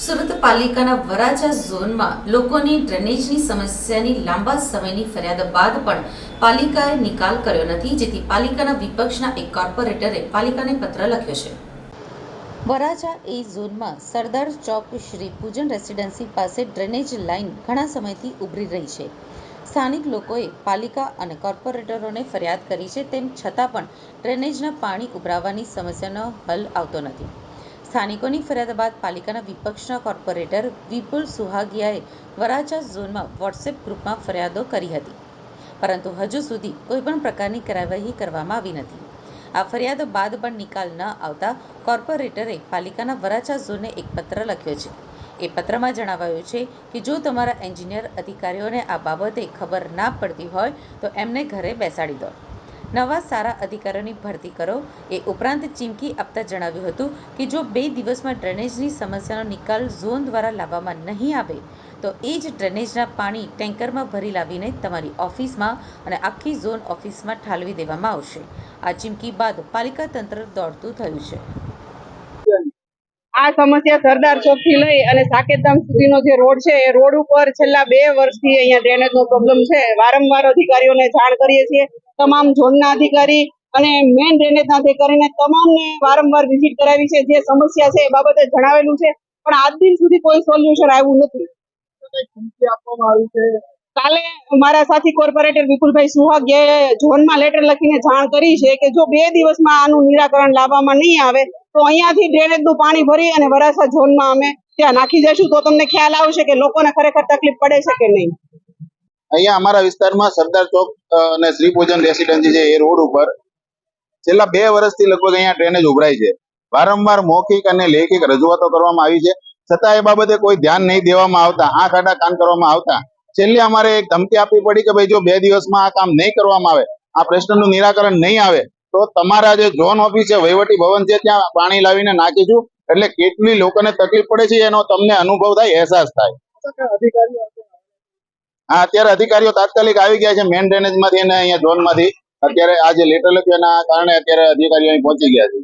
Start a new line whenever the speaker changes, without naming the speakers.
સુરત પાલિકાના વરાછા ઝોનમાં લોકોની ડ્રેનેજની સમસ્યાની લાંબા સમયની ફરિયાદ બાદ પણ પાલિકાએ નિકાલ કર્યો નથી, જેથી પાલિકાના વિપક્ષના એક કોર્પોરેટરે પાલિકાને પત્ર લખ્યો છે। વરાછા એ ઝોનમાં સરદાર ચોક શ્રી પૂજન રેસિડેન્સી પાસે ડ્રેનેજ લાઇન ઘણા સમયથી ઉભરી રહી છે। સ્થાનિક લોકોએ પાલિકા અને કોર્પોરેટરોને ફરિયાદ કરી છે, તેમ છતાં પણ ડ્રેનેજના પાણી ઉભરાવાની સમસ્યાનો હલ આવતો નથી। સ્થાનિકોની ફરિયાદ બાદ પાલિકાના વિપક્ષના કોર્પોરેટર વિપુલ સુહાગિયાએ વરાછા ઝોનમાં વોટ્સએપ ગ્રુપમાં ફરિયાદો કરી હતી, પરંતુ હજુ સુધી કોઈપણ પ્રકારની કાર્યવાહી કરવામાં આવી નથી। આ ફરિયાદ બાદ પણ નિકાલ ન આવતા કોર્પોરેટરે પાલિકાના વરાછા ઝોનને એક પત્ર લખ્યો છે। એ પત્રમાં જણાવાયું છે કે જો તમારા એન્જિનિયર અધિકારીઓને આ બાબતે ખબર ના પડતી હોય તો એમને ઘરે બેસાડી દો, નવા સારા અધિકારીઓની ભરતી કરો। એ ઉપરાંત ચીમકી આપતા જણાવ્યું હતું કે જો 2 દિવસમાં ડ્રેનેજની સમસ્યાનો નિકાલ ઝોન દ્વારા લાવવામાં નહીં આવે તો એ જ ડ્રેનેજના પાણી ટેન્કરમાં ભરી લાવીને તમારી ઓફિસમાં અને આખી ઝોન ઓફિસમાં ઠાલવી દેવામાં આવશે। આ ચીમકી બાદ પાલિકા તંત્ર દોડતું થયું છે।
આ સમસ્યા સરદાર ચોક થી લઈ અને સાકેતધામ સુધીનો જે રોડ છે એ રોડ ઉપર છેલ્લા 2 વર્ષથી અહીંયા ડ્રેનેજ નો પ્રોબ્લેમ છે। વારંવાર અધિકારીઓને જાણ કરીએ છીએ, તમામ ઝોનના અધિકારી અને મેઇન ડ્રેનેજના અધિકારીને તમામને વારંવાર વિઝિટ કરાવી છે। જે સમસ્યા છે એ બાબતે જણાવેલું છે, પણ આજ દિન સુધી કોઈ સોલ્યુશન આવ્યું નથી। કાલે મારા સાથી કોર્પોરેટર વિપુલભાઈ સુહાગિયાએ ઝોનમાં લેટર લખીને જાણ કરી છે કે જો 2 દિવસમાં આનું નિરાકરણ લાવવામાં નહીં આવે તો અહીંયાથી ડ્રેનેજનું પાણી ભરી અને વરાછા ઝોનમાં અમે ત્યાં નાખી દઈશું, તો તમને ખ્યાલ આવશે કે લોકોને ખરેખર તકલીફ પડે છે કે નહીં।
અહીંયા અમારા વિસ્તારમાં સરદાર ચોક અને શ્રી પૂજન રેસિડેન્સી છે એ રોડ ઉપર છેલ્લા 2 વર્ષથી લગભગ અહીંયા ડ્રેનેજ ઉભરાય છે। વારંવાર મૌખિક અને લેખિત રજૂઆતો કરવામાં આવી છે, છતાં એ બાબતે કોઈ ધ્યાન નહીં દેવામાં આવતા, આંખ આડા કાન કરવામાં આવતા છેલ્લે અમારે એક ધમકી આપવી પડી કે ભાઈ જો 2 દિવસમાં આ કામ નહીં કરવામાં આવે, આ પ્રશ્નનું નિરાકરણ નહીં આવે તો તમારા જે ઝોન ઓફિસ છે, વહીવટી ભવન છે, ત્યાં પાણી લાવીને નાખીશું। એટલે કેટલી લોકોને તકલીફ પડે છે એનો તમને અનુભવ થાય, અહેસાસ થાય। હા, અત્યારે અધિકારીઓ તાત્કાલિક આવી ગયા છે મેઇન ડ્રેનેજ માંથી અને અહીંયા ઝોન માંથી। અત્યારે આ જે લેટર લખ્યું એના કારણે અત્યારે અધિકારીઓ અહીં પહોંચી ગયા છે।